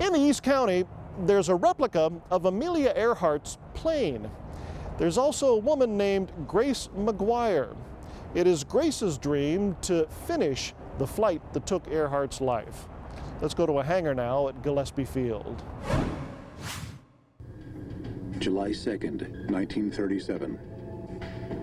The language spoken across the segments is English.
In the East County, there's a replica of Amelia Earhart's plane. There's also a woman named Grace McGuire. It is Grace's dream to finish the flight that took Earhart's life. Let's go to a hangar now at Gillespie Field. July 2nd, 1937.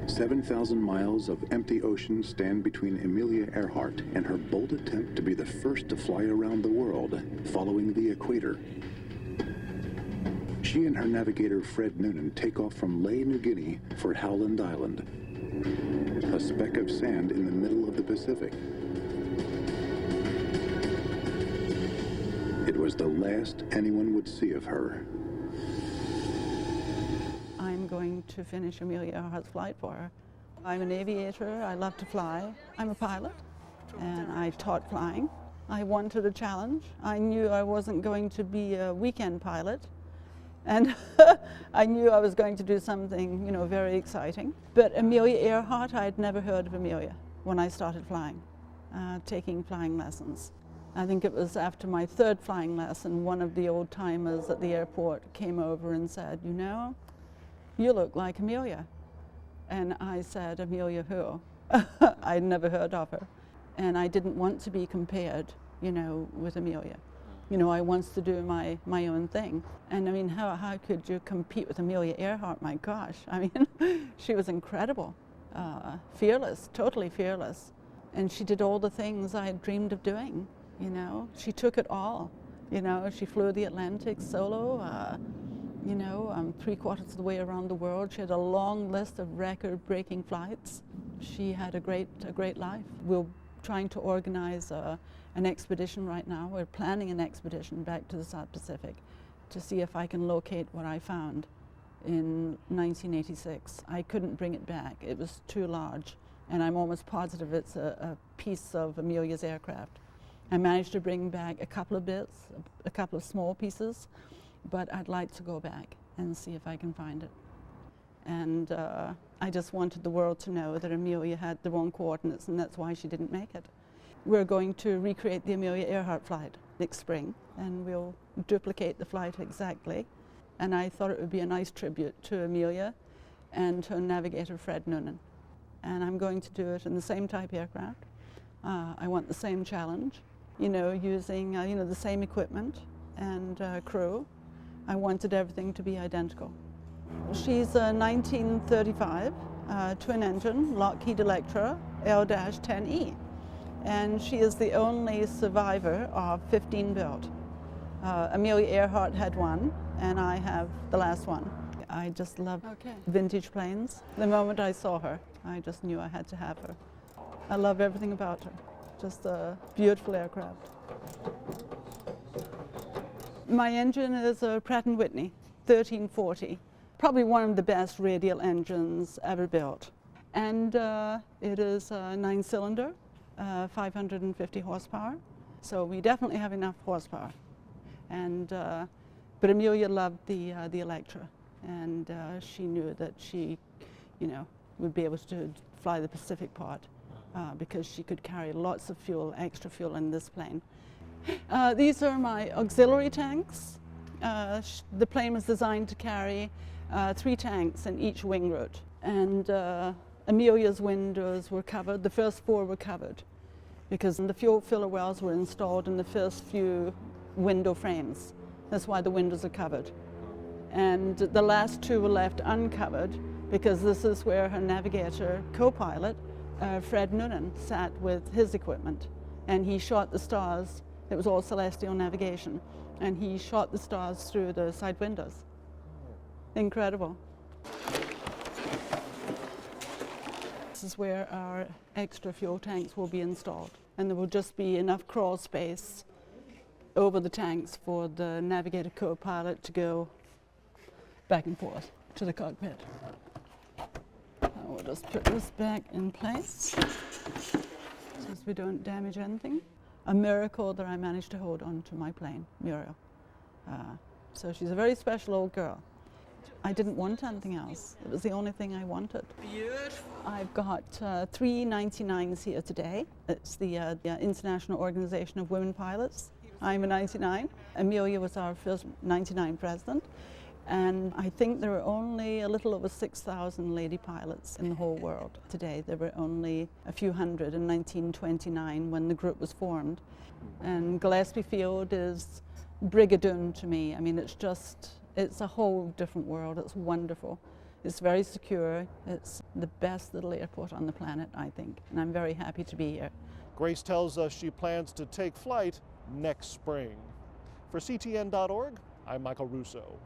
7,000 miles of empty ocean stand between Amelia Earhart and her bold attempt to be the first to fly around the world, following the equator. She and her navigator Fred Noonan take off from Lae, New Guinea for Howland Island, a speck of sand in the middle of the Pacific. It was the last anyone would see of her. I'm going to finish Amelia Earhart's flight for her. I'm an aviator, I love to fly. I'm a pilot, and I taught flying. I wanted a challenge. I knew I wasn't going to be a weekend pilot, and I knew I was going to do something, very exciting. But Amelia Earhart, I had never heard of Amelia when I started flying, taking flying lessons. I think it was after my third flying lesson, one of the old timers at the airport came over and said, you look like Amelia. And I said, Amelia who? I'd never heard of her. And I didn't want to be compared, with Amelia. I wanted to do my own thing. And how could you compete with Amelia Earhart? My gosh, she was incredible, fearless, totally fearless. And she did all the things I had dreamed of doing, She took it all, She flew the Atlantic solo, 3/4 of the way around the world. She had a long list of record-breaking flights. She had a great life. We're trying to organize an expedition right now. We're planning an expedition back to the South Pacific to see if I can locate what I found in 1986. I couldn't bring it back. It was too large, and I'm almost positive it's a piece of Amelia's aircraft. I managed to bring back a couple of bits, a couple of small pieces, but I'd like to go back and see if I can find it. And I just wanted the world to know that Amelia had the wrong coordinates, and that's why she didn't make it. We're going to recreate the Amelia Earhart flight next spring, and we'll duplicate the flight exactly. And I thought it would be a nice tribute to Amelia and to navigator Fred Noonan. And I'm going to do it in the same type aircraft. I want the same challenge, using the same equipment and crew. I wanted everything to be identical. She's a 1935 twin engine Lockheed Electra L-10E, and she is the only survivor of 15 built. Amelia Earhart had one, and I have the last one. I just love vintage planes. The moment I saw her, I just knew I had to have her. I love everything about her. Just a beautiful aircraft. My engine is a Pratt & Whitney 1340, probably one of the best radial engines ever built. And it is a 9-cylinder, 550 horsepower, so we definitely have enough horsepower. And but Amelia loved the Electra, and she knew that she, would be able to fly the Pacific part because she could carry lots of fuel, extra fuel in this plane. These are my auxiliary tanks. The plane was designed to carry 3 tanks in each wing root. And Amelia's windows were covered. The first 4 were covered because the fuel filler wells were installed in the first few window frames. That's why the windows are covered. And the last 2 were left uncovered because this is where her navigator, co-pilot, Fred Noonan, sat with his equipment. And he shot the stars. It was all celestial navigation, and he shot the stars through the side windows. Incredible. This is where our extra fuel tanks will be installed, and there will just be enough crawl space over the tanks for the navigator co-pilot to go back and forth to the cockpit. We'll just put this back in place so we don't damage anything. A miracle that I managed to hold on to my plane, Muriel. So she's a very special old girl. I didn't want anything else. It was the only thing I wanted. Beautiful. I've got 3 99s here today. It's the International Organization of Women Pilots. I'm a 99. Amelia was our first 99 president. And I think there are only a little over 6,000 lady pilots in the whole world today. There were only a few hundred in 1929 when the group was formed. And Gillespie Field is Brigadoon to me. I mean, it's a whole different world. It's wonderful. It's very secure. It's the best little airport on the planet, I think. And I'm very happy to be here. Grace tells us she plans to take flight next spring. For CTN.org, I'm Michael Russo.